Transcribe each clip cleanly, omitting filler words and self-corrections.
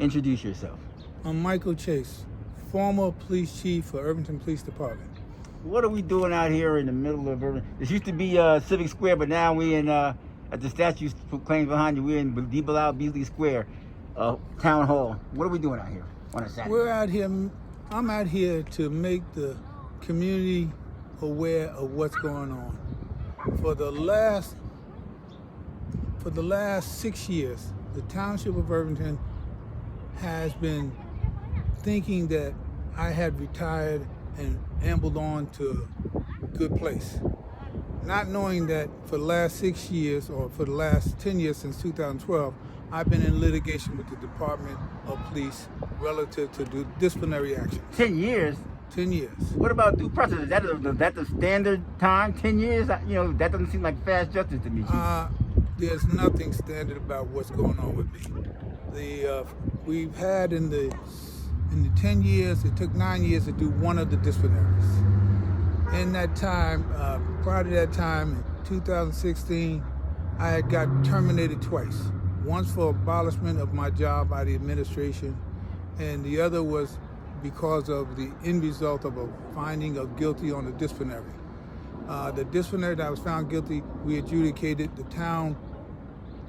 Introduce yourself. I'm Michael Chase, former police chief for Irvington Police Department. What are we doing out here in the middle of Irvington? This used to be Civic Square, but now we're in, at the statue proclaimed behind you, we're in D. Bilal Beasley Square, Town Hall. What are we doing out here on a Saturday? We're out here, I'm out here to make the community aware of what's going on. For the last 6 years, the township of Irvington has been thinking that I had retired and ambled on to a good place. Not knowing that for the last 6 years, or for the last 10 years since 2012, I've been in litigation with the Department of Police relative to disciplinary action. 10 years? 10 years. What about due process? Is that the standard time, 10 years? You know, that doesn't seem like fast justice to me. There's nothing standard about what's going on with me. We've had in the 10 years, it took 9 years to do one of the disciplinaries. In that time, prior to that time, in 2016, I had got terminated twice. Once for abolishment of my job by the administration, and the other was because of the end result of a finding of guilty on the disciplinary. The disciplinary that I was found guilty, we adjudicated. The town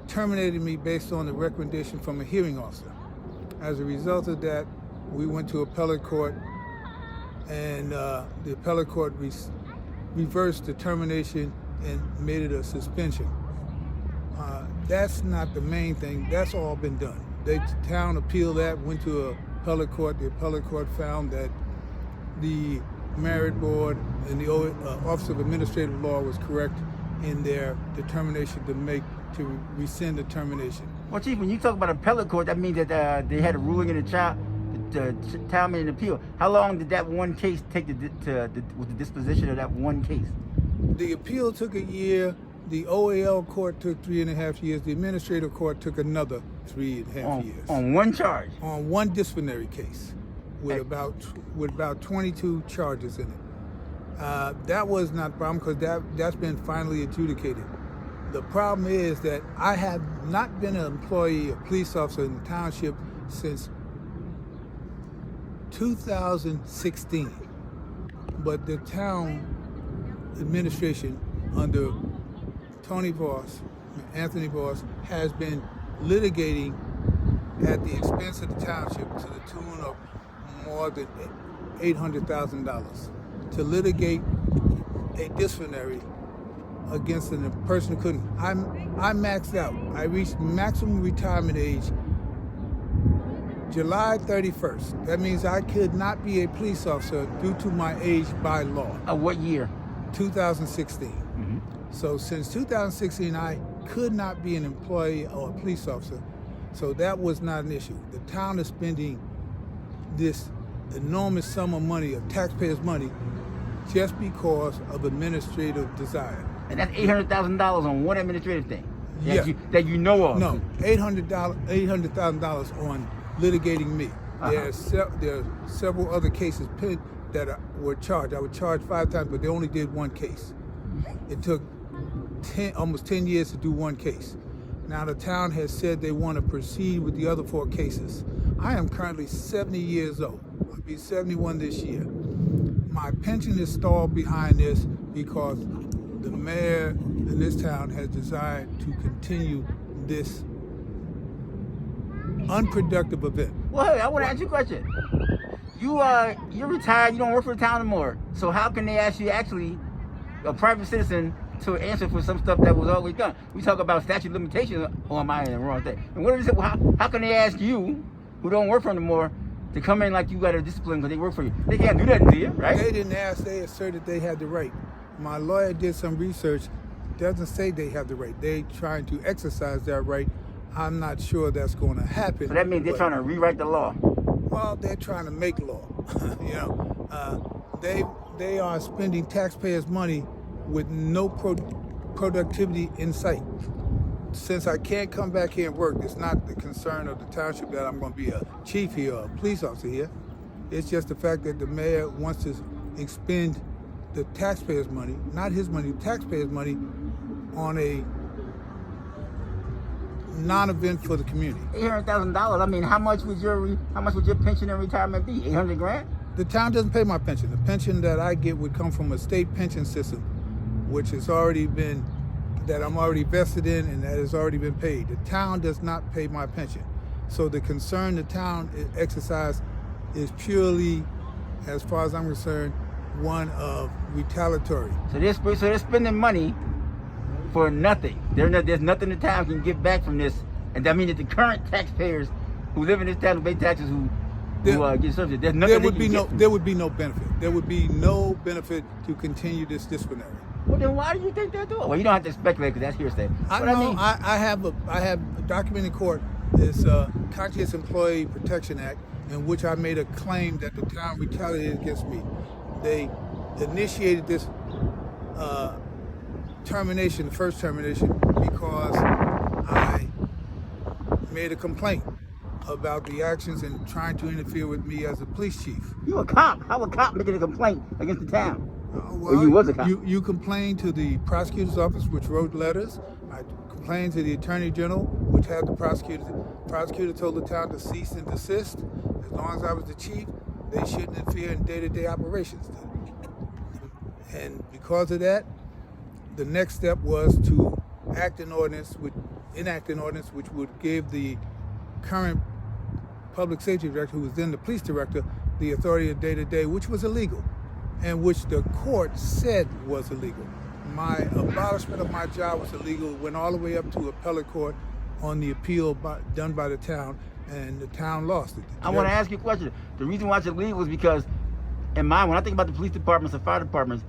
terminated me based on the recommendation from a hearing officer. As a result of that, we went to appellate court, and the appellate court reversed the termination and made it a suspension. That's not the main thing. That's all been done. The town appealed that, went to appellate court. The appellate court found that the merit board and the Office of Administrative Law was correct in their determination to rescind the termination. Well, Chief, when you talk about appellate court, that means that they had a ruling in the town made an appeal. How long did that one case take with the disposition of that one case? The appeal took a year. The OAL court took 3.5 years. The administrative court took another 3.5 years. On one charge? On one disciplinary case with about 22 charges in it. That was not a problem because that's been finally adjudicated. The problem is that I have not been an employee, a police officer in the township since 2016. But the town administration under Tony Vauss, Anthony Vauss, has been litigating at the expense of the township to the tune of more than $800,000 to litigate a disciplinary against a person who couldn't. I maxed out. I reached maximum retirement age July 31st. That means I could not be a police officer due to my age by law. What year? 2016. Mm-hmm. So since 2016, I could not be an employee or a police officer. So that was not an issue. The town is spending this enormous sum of money, of taxpayers' money, just because of administrative desire. And that's $800,000 on one administrative thing that you know of? No, $800,000 on litigating me. There are several other cases that were charged. I was charged 5 times, but they only did one case. It took almost 10 years to do one case. Now the town has said they want to proceed with the other 4 cases. I am currently 70 years old. I'll be 71 this year. My pension is stalled behind this because the mayor in this town has decided to continue this unproductive event. Well, hey, I want to ask you a question. You're retired, you don't work for the town anymore. So how can they ask you, actually, a private citizen, to answer for some stuff that was always done? We talk about statute of limitations, or am I in the wrong thing? And what is it? How can they ask you, who don't work for them anymore, to come in like you got a discipline because they work for you? They can't do that to you, right? They didn't ask, they asserted they had the right. My lawyer did some research, doesn't say they have the right. They're trying to exercise that right. I'm not sure that's going to happen. So that means they're trying to rewrite the law. Well, they're trying to make law. They are spending taxpayers' money with no productivity in sight. Since I can't come back here and work, it's not the concern of the township that I'm going to be a chief here or a police officer here. It's just the fact that the mayor wants to expend the taxpayers' money, not his money, taxpayers' money, on a non-event for the community. $800,000. I mean, how much would your pension and retirement be? 800 grand? The town doesn't pay my pension. The pension that I get would come from a state pension system, which has already been, that I'm already vested in and that has already been paid. The town does not pay my pension. So the concern the town exercise is purely, as far as I'm concerned, one of retaliatory. So they're spending money for nothing. There's nothing the town can get back from this, and that means that the current taxpayers who live in this town who pay taxes, who get services, there's nothing. There would be no benefit. There would be no benefit to continue this disciplinary. Well, then why do you think they're doing it? Well, you don't have to speculate because that's hearsay. I have documented in court this Conscious Employee Protection Act, in which I made a claim that the town retaliated against me. They initiated this termination, the first termination, because I made a complaint about the actions and trying to interfere with me as a police chief. You a cop? How a cop making a complaint against the town? Well, you was a cop. You complained to the prosecutor's office, which wrote letters. I complained to the attorney general, which had the prosecutor. The prosecutor told the town to cease and desist. As long as I was the chief, they shouldn't interfere in day-to-day operations. And because of that, the next step was to enact an ordinance which would give the current public safety director, who was then the police director, the authority of day-to-day, which was illegal, and which the court said was illegal. My abolishment of my job was illegal. It went all the way up to appellate court on the appeal done by the town, and the town lost it. I want to ask you a question. The reason why it's illegal is because, when I think about the police departments and fire departments,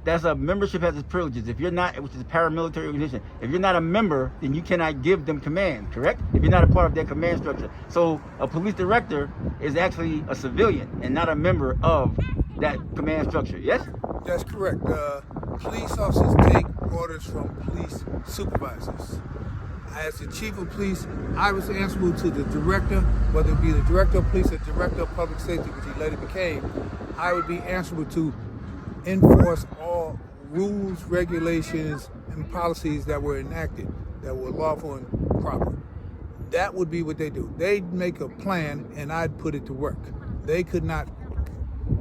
that's a membership has its privileges. If you're not, which is a paramilitary organization, if you're not a member, then you cannot give them command, correct? If you're not a part of their command structure. So a police director is actually a civilian and not a member of that command structure, yes? That's correct. Police officers take orders from police supervisors. As the chief of police, I was answerable to the director, whether it be the director of police or director of public safety, which he later became. I would be answerable to enforce all rules, regulations, and policies that were enacted, that were lawful and proper. That would be what they do. They'd make a plan, and I'd put it to work. They could not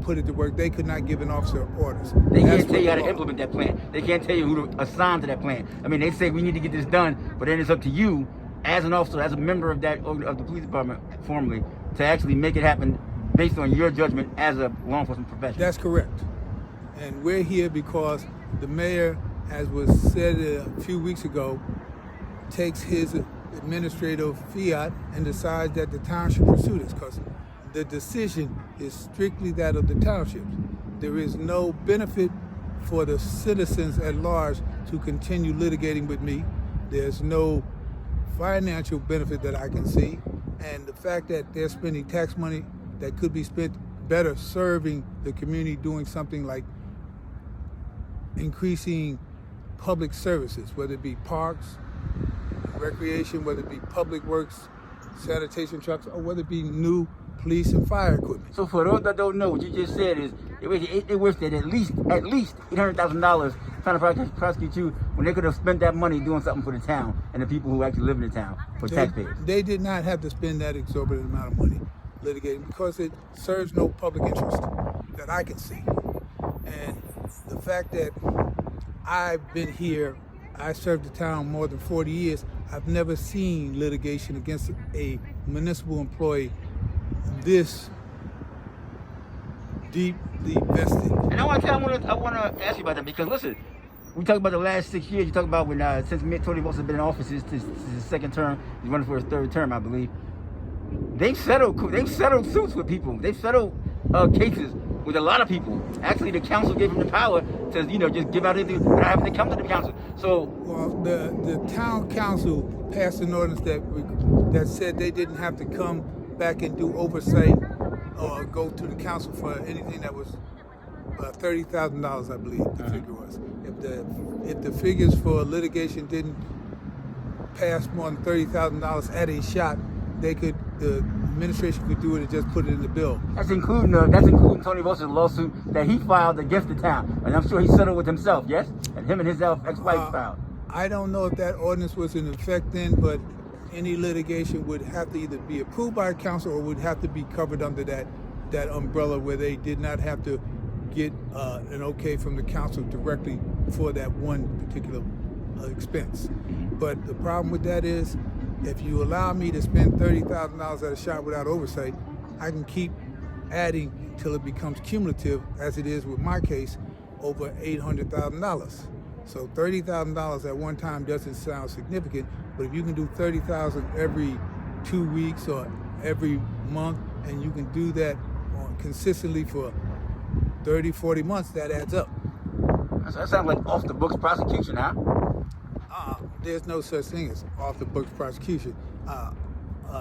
put it to work. They could not give an officer orders. They can't tell you how to implement that plan. They can't tell you who to assign to that plan. I mean, they say we need to get this done, but then it's up to you as an officer, as a member of the police department, formally, to actually make it happen based on your judgment as a law enforcement professional. That's correct. And we're here because the mayor, as was said a few weeks ago, takes his administrative fiat and decides that the town should pursue this, because the decision is strictly that of the township. There is no benefit for the citizens at large to continue litigating with me. There's no financial benefit that I can see. And the fact that they're spending tax money that could be spent better serving the community, doing something like increasing public services, whether it be parks, recreation, whether it be public works, sanitation trucks, or whether it be new police and fire equipment. So for those that don't know, what you just said is they wish that at least $800,000 trying to prosecute you when they could have spent that money doing something for the town and the people who actually live in the town, for taxpayers. They did not have to spend that exorbitant amount of money litigating, because it serves no public interest that I can see. And the fact that I've been here, I served the town more than 40 years, I've never seen litigation against a municipal employee this deeply vested. And I want to ask you about that, because listen, we talk about the last 6 years. You talk about when since Mayor Tony Vauss has been in office, this is his second term. He's running for his third term, I believe. They've settled suits with people. They've settled cases with a lot of people. Actually, the council gave them the power to, just give out anything without having to come to the council. So, well, the town council passed an ordinance that said they didn't have to come back and do oversight or go to the council for anything that was $30,000, I believe the figure was. If the figures for litigation didn't pass more than $30,000 at a shot, the administration could do it and just put it in the bill. That's including Tony Vauss's lawsuit that he filed against the town, and I'm sure he settled with himself. Yes, and him and his ex-wife filed. I don't know if that ordinance was in effect then, but any litigation would have to either be approved by council or would have to be covered under that umbrella where they did not have to get an okay from the council directly for that one particular expense. But the problem with that is, if you allow me to spend $30,000 at a shop without oversight, I can keep adding until it becomes cumulative, as it is with my case, over $800,000. So $30,000 at one time doesn't sound significant, but if you can do $30,000 every 2 weeks or every month, and you can do that consistently for 30, 40 months, that adds up. That sounds like off the books prosecution, huh? There's no such thing as off the books prosecution.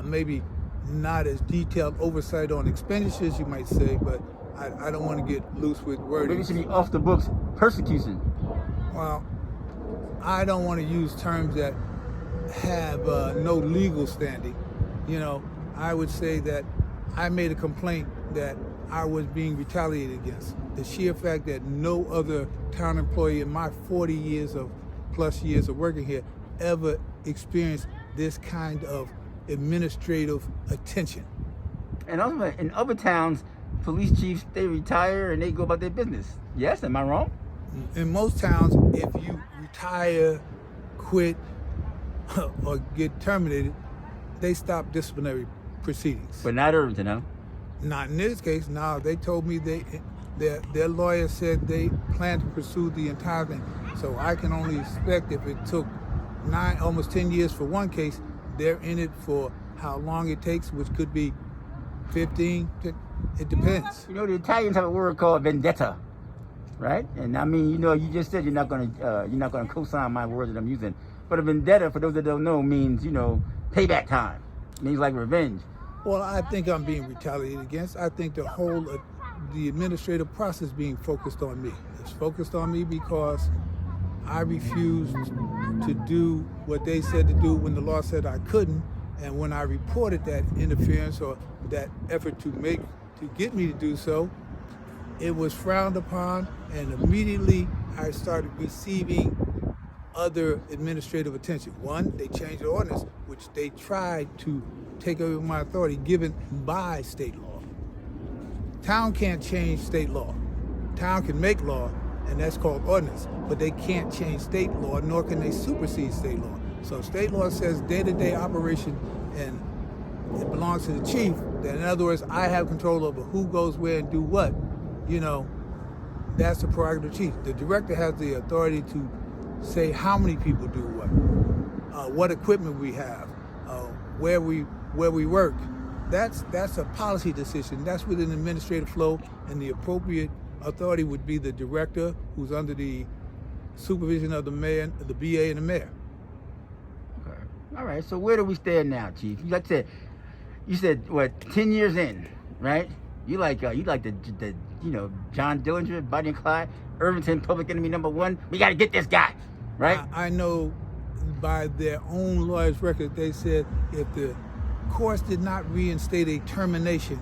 Maybe not as detailed oversight on expenditures, you might say, but I don't want to get loose with wording. Maybe it should be off the books persecution. Well, I don't want to use terms that have no legal standing. You know, I would say that I made a complaint that I was being retaliated against. The sheer fact that no other town employee in my 40 years of working here ever experienced this kind of administrative attention. And also, in other towns, police chiefs, they retire and they go about their business. Yes, am I wrong? In most towns, if you retire, quit, or get terminated, they stop disciplinary proceedings. But not Irvington, huh? Not in this case. Now, they told me their lawyer said they plan to pursue the entire thing. So I can only expect if it took almost 10 years for one case, they're in it for how long it takes, which could be 15. It depends. You know, the Italians have a word called vendetta, right? And I mean, you know, you just said you're not gonna co-sign my words that I'm using. But a vendetta, for those that don't know, means, you know, payback time. It means like revenge. Well, I think I'm being retaliated against. I think the administrative process being focused on me. It's focused on me because I refused to do what they said to do when the law said I couldn't, and when I reported that interference or that effort to get me to do so, it was frowned upon, and immediately I started receiving other administrative attention. One, they changed the ordinance, which they tried to take over my authority given by state law. Town can't change state law. Town can make law, and that's called ordinance, but they can't change state law, nor can they supersede state law. So state law says day-to-day operation, and it belongs to the chief. That, in other words, I have control over who goes where and do what. You know, that's the prerogative of the chief. The director has the authority to say how many people do what equipment we have, where we work. That's a policy decision. That's within administrative flow, and the appropriate authority would be the director, who's under the supervision of the mayor, the BA, and the mayor. Okay. All right. So where do we stand now, Chief? Like I said, you said what? 10 years in, right? You like the you know, John Dillinger, Bonnie and Clyde, Irvington, public enemy #1. We got to get this guy, right? I know by their own lawyer's record, they said if the courts did not reinstate a termination,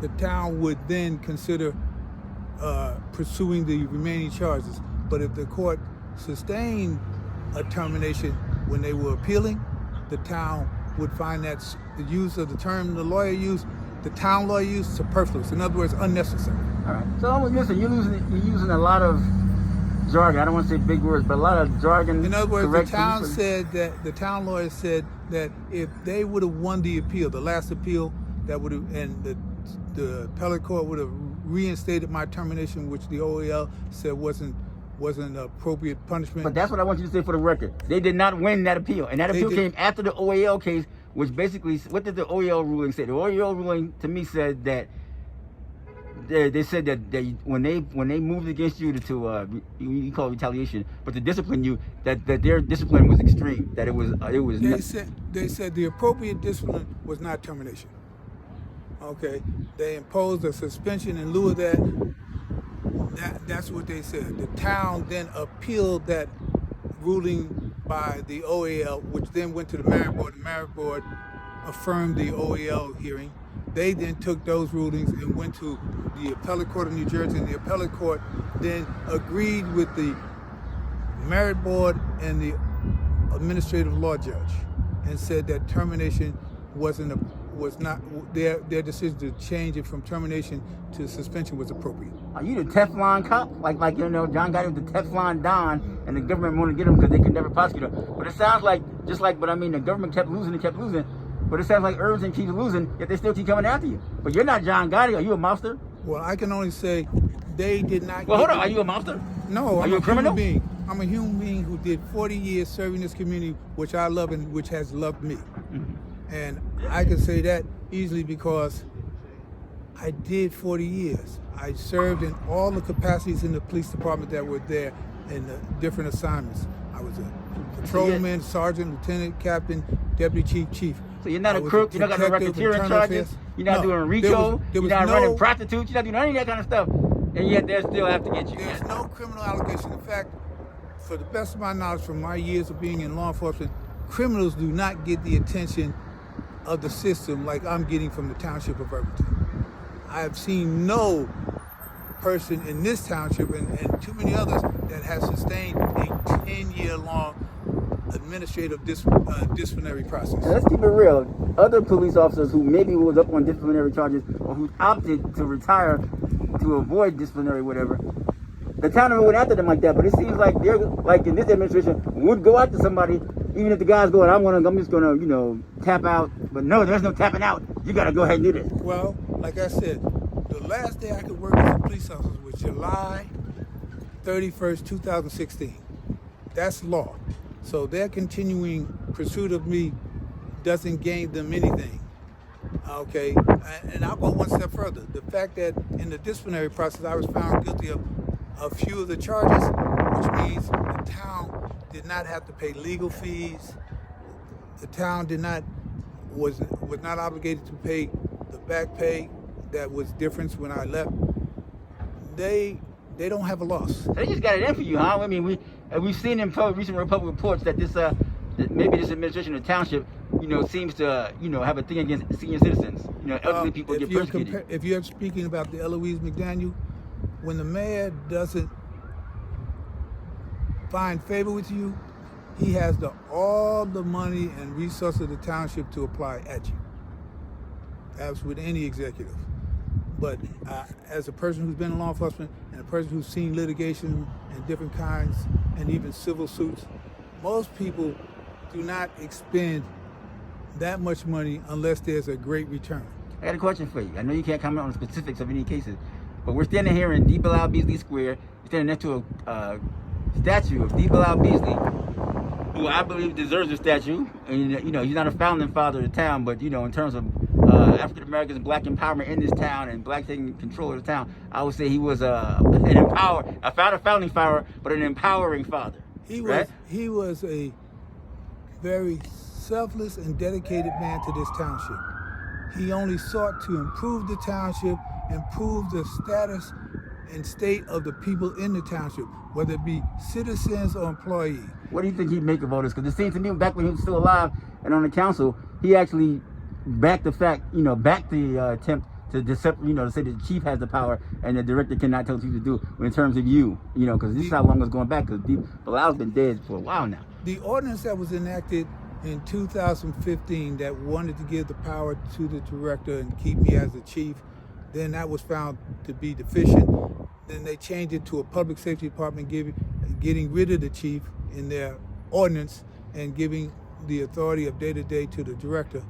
the town would then consider pursuing the remaining charges. But if the court sustained a termination when they were appealing, the town would find that the use of the term the town lawyer used, superfluous. In other words, unnecessary. All right. So listen, you're using a lot of jargon. I don't want to say big words, but a lot of jargon. In other words, the town lawyer said that if they would have won the appeal, the last appeal, that would have, and the appellate court would have reinstated my termination, which the OAL said wasn't appropriate punishment. But that's what I want you to say for the record. They did not win that appeal, and that appeal came after the OAL case, which basically, what did the OAL ruling say? The OAL ruling to me said that they said that when they moved against you you call it retaliation, but to discipline you, that their discipline was extreme. That it was. They said the appropriate discipline was not termination. Okay, they imposed a suspension in lieu of that. That's what they said. The town then appealed that ruling by the OAL, which then went to the merit board. The merit board affirmed the OAL hearing. They then took those rulings and went to the appellate court of New Jersey, and the appellate court then agreed with the merit board and the administrative law judge. and said that termination was not their decision to change it from termination to suspension was appropriate. Are you the Teflon cop? Like John Gotti was the Teflon Don, and the government wanted to get him because they could never prosecute him. But it sounds like, the government kept losing and kept losing. But it sounds like Irvington keeps losing, yet they still keep coming after you. But you're not John Gotti. Are you a mobster? Well, I can only say they did not. Well, hold on. Are you a mobster? No, Are you a criminal? Human being. I'm a human being who did 40 years serving this community, which I love and which has loved me. Mm-hmm. And I can say that easily because I did 40 years. I served in all the capacities in the police department that were there in the different assignments. I was a patrolman, sergeant, lieutenant, captain, deputy chief, chief. So you're not a crook, you're not got no racketeering charges, you're not doing RICO, you're not running prostitutes, you're not doing any of that kind of stuff, and yet they're still have to get you. There's no criminal allegation. In fact, for the best of my knowledge from my years of being in law enforcement, criminals do not get the attention of the system like I'm getting from the township of Irvington. I have seen no person in this township and too many others that has sustained a 10-year-long administrative disciplinary process. Now let's keep it real. Other police officers who maybe was up on disciplinary charges or who opted to retire to avoid disciplinary whatever, the town never went after them like that. But it seems like they're like in this administration would go after somebody even if the guy's going, I'm just gonna tap out. But no, there's no tapping out. You gotta go ahead and do this. Well, like I said, the last day I could work as a police officer was July 31st, 2016. That's law. So their continuing pursuit of me doesn't gain them anything. Okay, and I'll go one step further. The fact that in the disciplinary process I was found guilty of a few of the charges, which means the town did not have to pay legal fees. The town was not obligated to pay the back pay that was difference when I left. They don't have a loss. So they just got it in for you, huh? I mean, we've seen in recent Republican reports that that maybe this administration of the township, seems to, have a thing against senior citizens. Elderly people get persecuted. If you're speaking about the Eloise McDaniel, when the mayor doesn't find favor with you, he has all the money and resources of the township to apply at you, as with any executive. But as a person who's been in law enforcement and a person who's seen litigation and different kinds and even civil suits, most people do not expend that much money unless there's a great return. I got a question for you. I know you can't comment on the specifics of any cases, but we're standing here in D. Bilal Beasley Square. We're standing next to a statue of D. Bilal Beasley, who I believe deserves a statue. And he's not a founding father of the town, but in terms of African Americans and black empowerment in this town and black taking control of the town, I would say he was a founding father, but an empowering father. He was a very selfless and dedicated man to this township. He only sought to improve the township, improve the status and state of the people in the township, whether it be citizens or employees. What do you think he'd make of all this? Because it seems to me back when he was still alive and on the council, he actually backed the attempt to say the chief has the power and the director cannot tell the chief to do in terms of you, because this is how long it's going back, because Bilal's been dead for a while now. The ordinance that was enacted in 2015 that wanted to give the power to the director and keep me as the chief, then that was found to be deficient. Then they changed it to a public safety department getting rid of the chief in their ordinance and giving the authority of day-to-day to the director.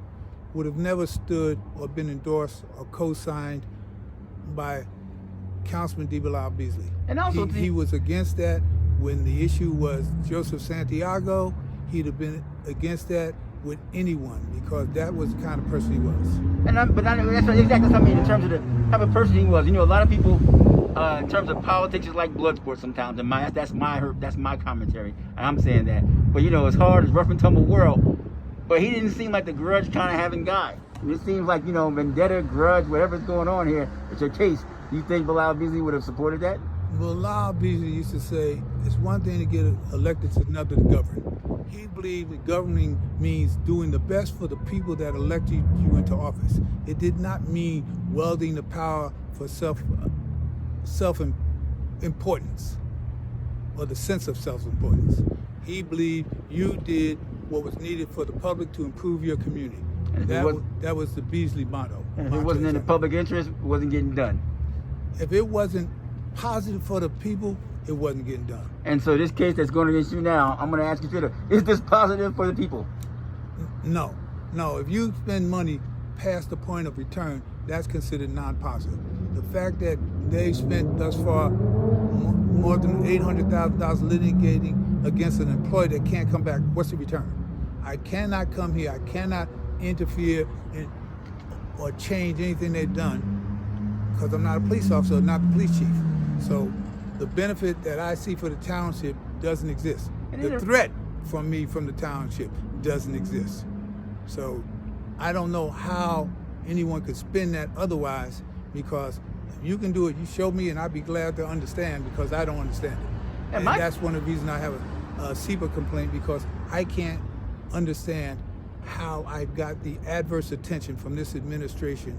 Would have never stood or been endorsed or co-signed by Councilman D. Bilal Beasley. And also he was against that when the issue was Joseph Santiago. He'd have been against that with anyone because that was the kind of person he was. That's exactly what I mean in terms of the type of person he was. A lot of people in terms of politics is like blood sports sometimes. And that's my commentary, and I'm saying that. But it's hard, it's rough and tumble world. But he didn't seem like the grudge kind of having guy. It seems like, vendetta, grudge, whatever's going on here, it's your case. Do you think Bilal Beasley would have supported that? Bilal Beasley used to say, it's one thing to get elected, it's another to govern. He believed that governing means doing the best for the people that elected you into office. It did not mean wielding the power for self-importance or the sense of self-importance. He believed you did what was needed for the public to improve your community. And That was the Beasley motto. And if it wasn't in the public interest, it wasn't getting done. If it wasn't positive for the people, it wasn't getting done. And so this case that's going against you now, I'm going to ask you straight up, is this positive for the people? No. If you spend money past the point of return, that's considered non-positive. The fact that they've spent thus far more than $800,000 litigating against an employee that can't come back, what's the return? I cannot come here, I cannot interfere or change anything they've done because I'm not a police officer, not the police chief. So the benefit that I see for the township doesn't exist. The threat from me from the township doesn't exist. So I don't know how anyone could spin that otherwise, because if you can do it, you show me and I'd be glad to understand, because I don't understand it. And that's one of the reasons I have a SEPA complaint, because I can't understand how I got the adverse attention from this administration,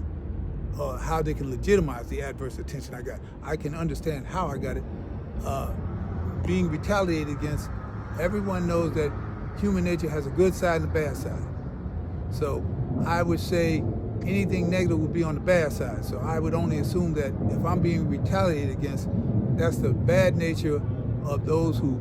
how they can legitimize the adverse attention I got. I can understand how I got it. Being retaliated against, everyone knows that human nature has a good side and a bad side. So I would say anything negative would be on the bad side. So I would only assume that if I'm being retaliated against, that's the bad nature of those who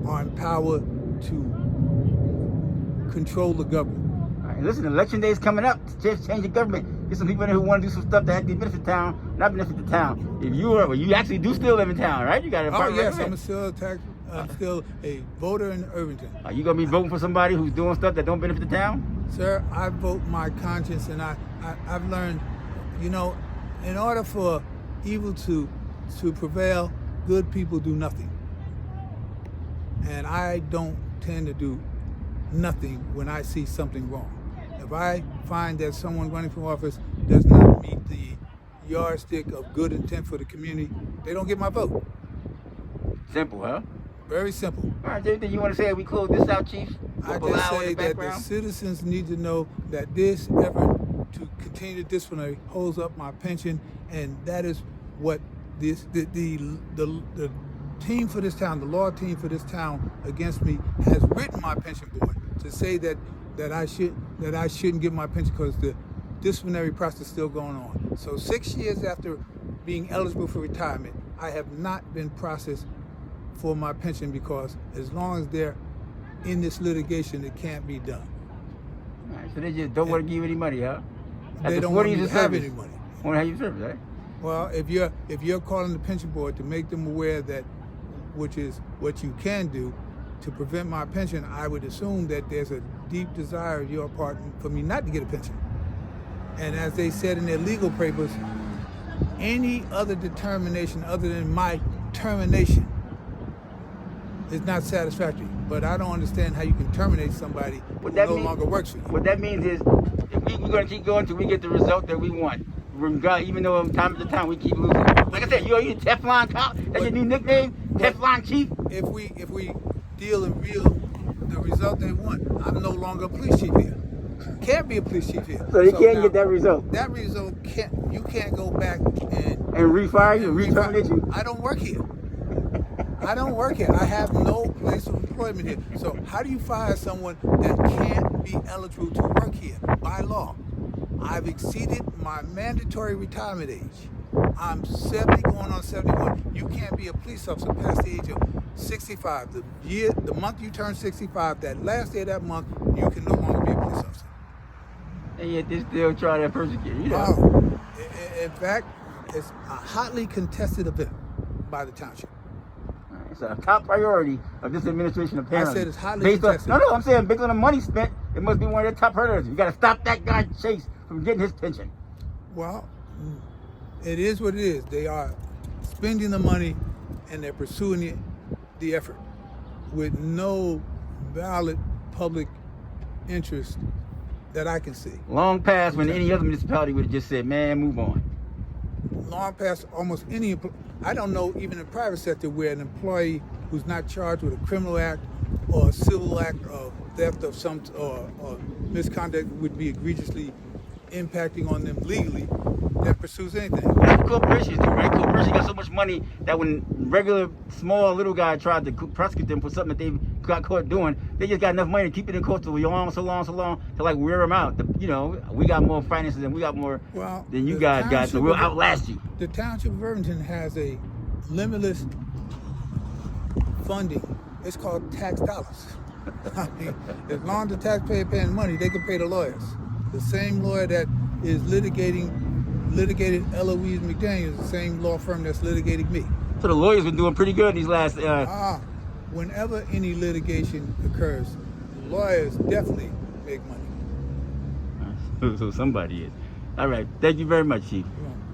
are in power to control the government. All right, listen, election day is coming up. Just change the government. There's some people in there who want to do some stuff that actually benefit the town, not benefit the town. If you actually do still live in town, right? You got to. Oh yes, I'm still a voter in Irvington. Are you gonna be voting for somebody who's doing stuff that don't benefit the town? Sir, I vote my conscience, and I've learned, in order for evil to prevail, good people do nothing. And I don't tend to do nothing when I see something wrong. If I find that someone running for office does not meet the yardstick of good intent for the community, they don't get my vote. Simple, huh? Very simple. All right, anything you want to say as we close this out, Chief? I just say that the citizens need to know that this effort to continue the disciplinary holds up my pension, and that is what the team for this town, the law team for this town against me, has written my pension board to say that I shouldn't get my pension because the disciplinary process is still going on. So 6 years after being eligible for retirement, I have not been processed for my pension, because as long as they're in this litigation, it can't be done. All right, so they just don't want to give you any money, huh? They don't want to have any money. Want to have you service, right? Well, if you're calling the pension board to make them aware that, which is what you can do to prevent my pension, I would assume that there's a deep desire of your part for me not to get a pension. And as they said in their legal papers, any other determination other than my termination is not satisfactory. But I don't understand how you can terminate somebody who no longer works for you. What that means is, if we're going to keep going until we get the result that we want. Even though time after time we keep losing. Like I said, you Teflon cop? That's your new nickname? Teflon Chief? If we deal in the result they want, I'm no longer a police chief here. Can't be a police chief here. So you can't get that result? That result you can't go back and refire you, re-terminate you? I don't work here. I don't work here. I have no place of employment here. So how do you fire someone that can't be eligible to work here by law? I've exceeded my mandatory retirement age. I'm 70 going on 71. You can't be a police officer past the age of 65. The month you turn 65, that last day of that month, you can no longer be a police officer. And yet they still try to persecute you. In fact, it's a hotly contested event by the township. It's a top priority of this administration, apparently. I said it's highly contested. No, I'm saying based on the money spent, it must be one of their top priorities. You got to stop that guy Chase from getting his pension. Well, it is what it is. They are spending the money and they're pursuing the effort with no valid public interest that I can see. Long past when any other municipality would have just said, man, move on. Long past almost any, I don't know even in the private sector where an employee who's not charged with a criminal act or a civil act of theft of some or misconduct would be egregiously impacting on them legally that pursues anything. That's what corporations do, right? Corporations got so much money that when regular small little guy tried to prosecute them for something that they got caught doing. They just got enough money to keep it in court so long, so long to like wear them out. You know, we got more finances and we got more than you guys got, so we'll outlast you. The township of Irvington has a limitless funding. It's called tax dollars. I mean, as long as the taxpayer paying money, they can pay the lawyers. The same lawyer that is litigated Eloise McDaniel is the same law firm that's litigating me. So the lawyers been doing pretty good these last. Whenever any litigation occurs, lawyers definitely make money. So somebody is. All right. Thank you very much, Chief. Come on.